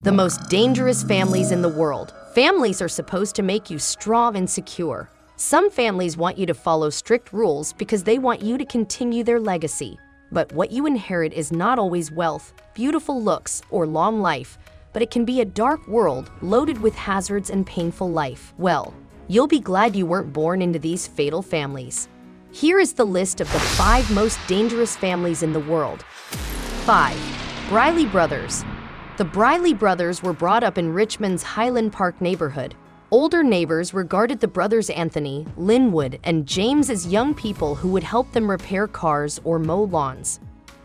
The most dangerous families in the world. Families are supposed to make you strong and secure. Some families want you to follow strict rules because they want you to continue their legacy. But what you inherit is not always wealth, beautiful looks, or long life, but it can be a dark world loaded with hazards and painful life. Well, you'll be glad you weren't born into these fatal families. Here is the list of the 5 most dangerous families in the world. 5. Briley Brothers. The Briley brothers were brought up in Richmond's Highland Park neighborhood. Older neighbors regarded the brothers Anthony, Linwood, and James as young people who would help them repair cars or mow lawns.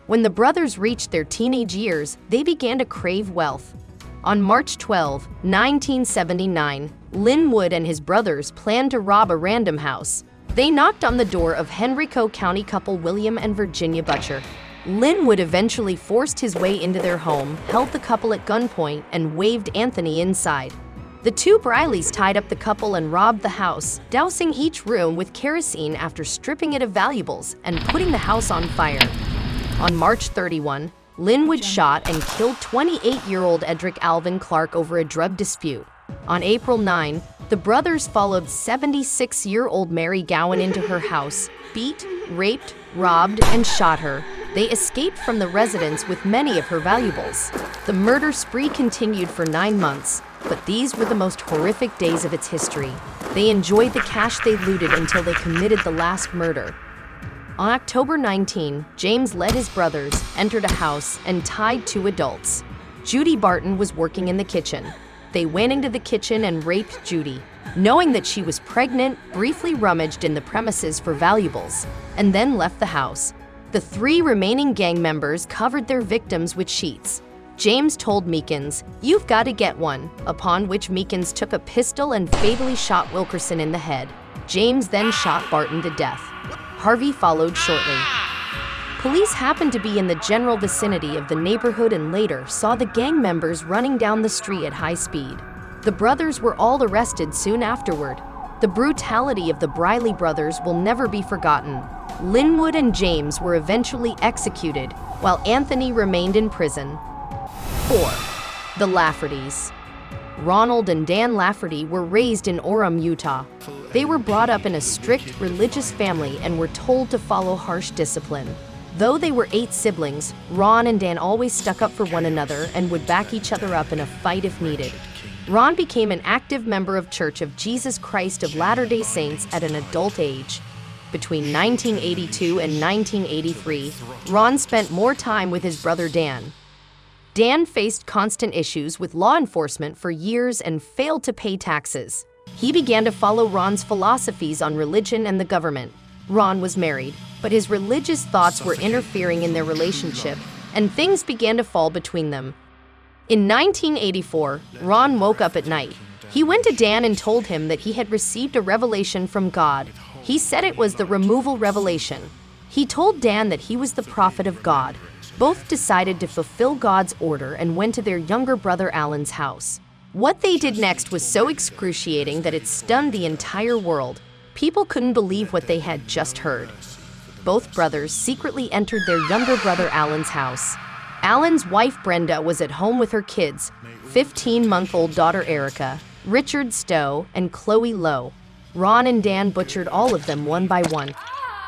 When the brothers reached their teenage years, they began to crave wealth. On March 12, 1979, Linwood and his brothers planned to rob a random house. They knocked on the door of Henrico County couple William and Virginia Butcher. Linwood eventually forced his way into their home, held the couple at gunpoint, and waved Anthony inside. The two Brileys tied up the couple and robbed the house, dousing each room with kerosene after stripping it of valuables and putting the house on fire. On March 31, Linwood shot and killed 28-year-old Edric Alvin Clark over a drug dispute. On April 9, the brothers followed 76-year-old Mary Gowan into her house, beat, raped, robbed, and shot her. They escaped from the residence with many of her valuables. The murder spree continued for 9 months, but these were the most horrific days of its history. They enjoyed the cash they looted until they committed the last murder. On October 19, James led his brothers, entered a house, and tied 2 adults. Judy Barton was working in the kitchen. They went into the kitchen and raped Judy. Knowing that she was pregnant, briefly rummaged in the premises for valuables, and then left the house. The 3 remaining gang members covered their victims with sheets. James told Meekins, "You've got to get one," upon which Meekins took a pistol and fatally shot Wilkerson in the head. James then shot Barton to death. Harvey followed shortly. Police happened to be in the general vicinity of the neighborhood and later saw the gang members running down the street at high speed. The brothers were all arrested soon afterward. The brutality of the Briley brothers will never be forgotten. Linwood and James were eventually executed, while Anthony remained in prison. 4. The Laffertys. Ronald and Dan Lafferty were raised in Orem, Utah. They were brought up in a strict religious family and were told to follow harsh discipline. Though they were 8 siblings, Ron and Dan always stuck up for one another and would back each other up in a fight if needed. Ron became an active member of Church of Jesus Christ of Latter-day Saints at an adult age. Between 1982 and 1983, Ron spent more time with his brother Dan. Dan faced constant issues with law enforcement for years and failed to pay taxes. He began to follow Ron's philosophies on religion and the government. Ron was married, but his religious thoughts were interfering in their relationship, and things began to fall between them. In 1984, Ron woke up at night. He went to Dan and told him that he had received a revelation from God. He said it was the removal revelation. He told Dan that he was the prophet of God. Both decided to fulfill God's order and went to their younger brother Alan's house. What they did next was so excruciating that it stunned the entire world. People couldn't believe what they had just heard. Both brothers secretly entered their younger brother Alan's house. Alan's wife Brenda was at home with her kids, 15-month-old daughter Erica, Richard Stowe, and Chloe Lowe. Ron and Dan butchered all of them one by one.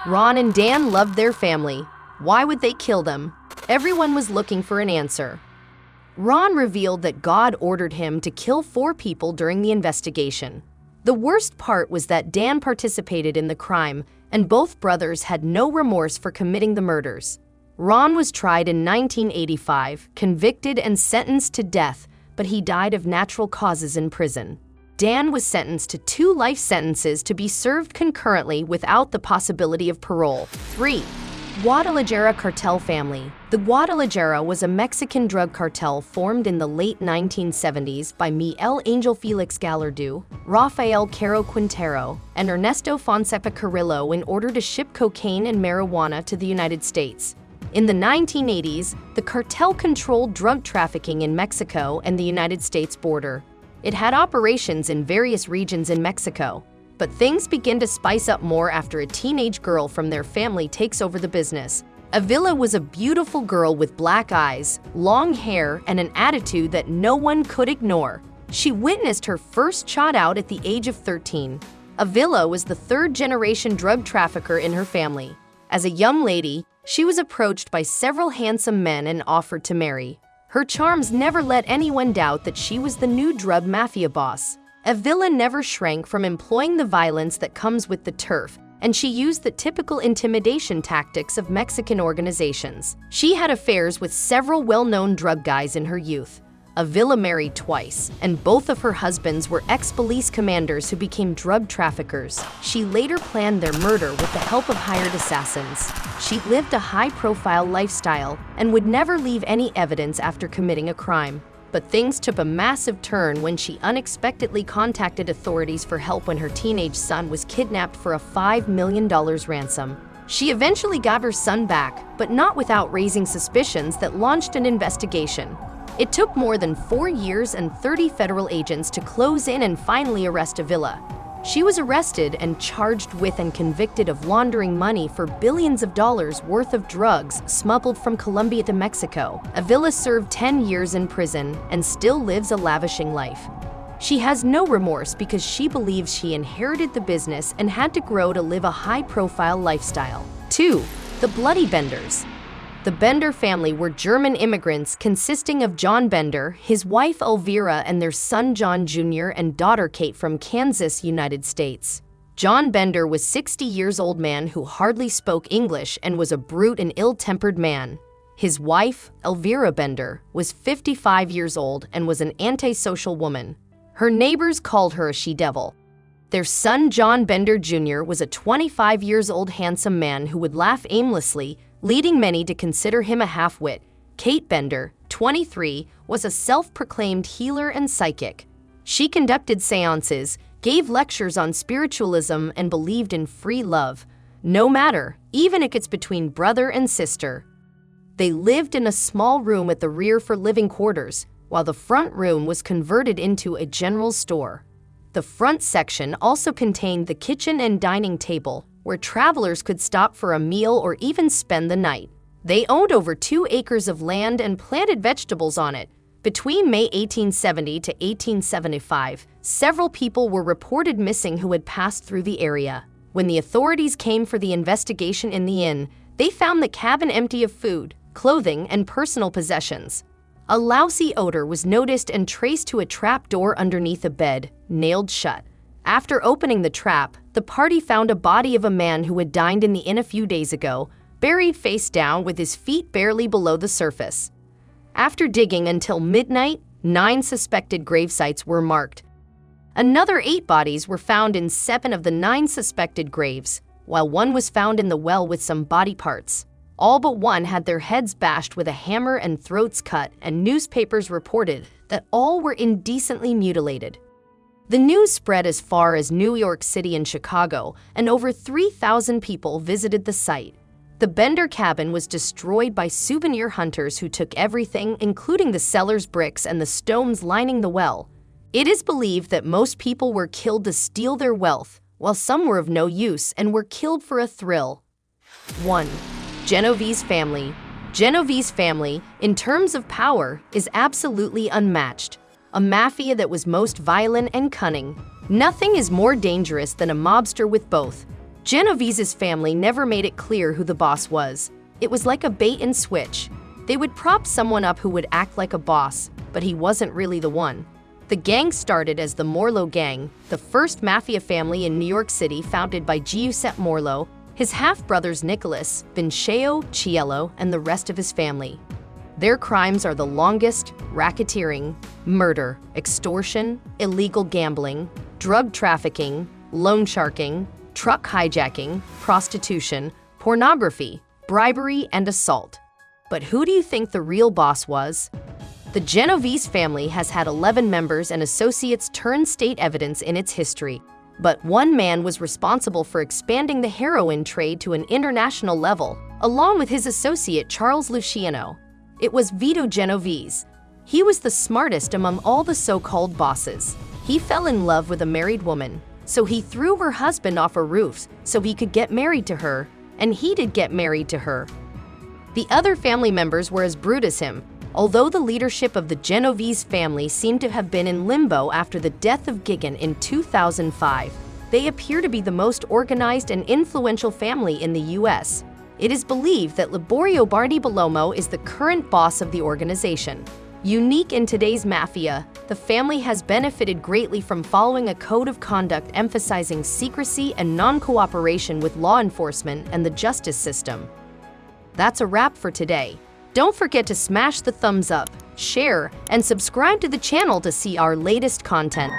Ron and Dan loved their family. Why would they kill them? Everyone was looking for an answer. Ron revealed that God ordered him to kill 4 people during the investigation. The worst part was that Dan participated in the crime, and both brothers had no remorse for committing the murders. Ron was tried in 1985, convicted and sentenced to death, but he died of natural causes in prison. Dan was sentenced to 2 life sentences to be served concurrently without the possibility of parole. 3. Guadalajara Cartel Family. The Guadalajara was a Mexican drug cartel formed in the late 1970s by Miguel Angel Felix Gallardo, Rafael Caro Quintero, and Ernesto Fonseca Carrillo in order to ship cocaine and marijuana to the United States. In the 1980s, the cartel controlled drug trafficking in Mexico and the United States border. It had operations in various regions in Mexico. But things begin to spice up more after a teenage girl from their family takes over the business. Avila was a beautiful girl with black eyes, long hair, and an attitude that no one could ignore. She witnessed her first shot out at the age of 13. Avila was the third-generation drug trafficker in her family. As a young lady, she was approached by several handsome men and offered to marry. Her charms never let anyone doubt that she was the new drug mafia boss. Avila never shrank from employing the violence that comes with the turf, and she used the typical intimidation tactics of Mexican organizations. She had affairs with several well-known drug guys in her youth. Avila married twice, and both of her husbands were ex-police commanders who became drug traffickers. She later planned their murder with the help of hired assassins. She lived a high-profile lifestyle and would never leave any evidence after committing a crime. But things took a massive turn when she unexpectedly contacted authorities for help when her teenage son was kidnapped for a $5 million ransom. She eventually got her son back, but not without raising suspicions that launched an investigation. It took more than 4 years and 30 federal agents to close in and finally arrest Avila. She was arrested and charged with and convicted of laundering money for billions of dollars worth of drugs smuggled from Colombia to Mexico. Avila served 10 years in prison and still lives a lavishing life. She has no remorse because she believes she inherited the business and had to grow to live a high-profile lifestyle. 2. The Bloody Benders. The Bender family were German immigrants consisting of John Bender, his wife Elvira, and their son John Jr. and daughter Kate from Kansas, United States. John Bender was a 60-year-old man who hardly spoke English and was a brute and ill-tempered man. His wife, Elvira Bender, was 55 years old and was an antisocial woman. Her neighbors called her a she-devil. Their son John Bender Jr. was a 25-year-old handsome man who would laugh aimlessly, leading many to consider him a half-wit. Kate Bender, 23, was a self-proclaimed healer and psychic. She conducted seances, gave lectures on spiritualism, and believed in free love. No matter, even if it's between brother and sister. They lived in a small room at the rear for living quarters, while the front room was converted into a general store. The front section also contained the kitchen and dining table, where travelers could stop for a meal or even spend the night. They owned over 2 acres of land and planted vegetables on it. Between May 1870 to 1875, several people were reported missing who had passed through the area. When the authorities came for the investigation in the inn, they found the cabin empty of food, clothing, and personal possessions. A lousy odor was noticed and traced to a trap door underneath a bed, nailed shut. After opening the trap, the party found a body of a man who had dined in the inn a few days ago, buried face down with his feet barely below the surface. After digging until midnight, 9 suspected gravesites were marked. Another 8 bodies were found in 7 of the 9 suspected graves, while 1 was found in the well with some body parts. All but 1 had their heads bashed with a hammer and throats cut, and newspapers reported that all were indecently mutilated. The news spread as far as New York City and Chicago, and over 3,000 people visited the site. The Bender cabin was destroyed by souvenir hunters who took everything, including the cellar's bricks and the stones lining the well. It is believed that most people were killed to steal their wealth, while some were of no use and were killed for a thrill. 1. Genovese family. Genovese family, in terms of power, is absolutely unmatched. A mafia that was most violent and cunning. Nothing is more dangerous than a mobster with both. Genovese's family never made it clear who the boss was. It was like a bait and switch. They would prop someone up who would act like a boss, but he wasn't really the one. The gang started as the Morlo Gang, the first mafia family in New York City founded by Giuseppe Morlo, his half-brothers Nicholas, Vincenzo, Cielo, and the rest of his family. Their crimes are the longest: racketeering, murder, extortion, illegal gambling, drug trafficking, loan sharking, truck hijacking, prostitution, pornography, bribery, and assault. But who do you think the real boss was? The Genovese family has had 11 members and associates turn state evidence in its history. But one man was responsible for expanding the heroin trade to an international level, along with his associate Charles Luciano. It was Vito Genovese. He was the smartest among all the so-called bosses. He fell in love with a married woman, so he threw her husband off a roof so he could get married to her, and he did get married to her. The other family members were as brute as him. Although the leadership of the Genovese family seemed to have been in limbo after the death of Gigan in 2005, they appear to be the most organized and influential family in the U.S. It is believed that Liborio Bardi-Bellomo is the current boss of the organization. Unique in today's mafia, the family has benefited greatly from following a code of conduct emphasizing secrecy and non-cooperation with law enforcement and the justice system. That's a wrap for today. Don't forget to smash the thumbs up, share, and subscribe to the channel to see our latest content.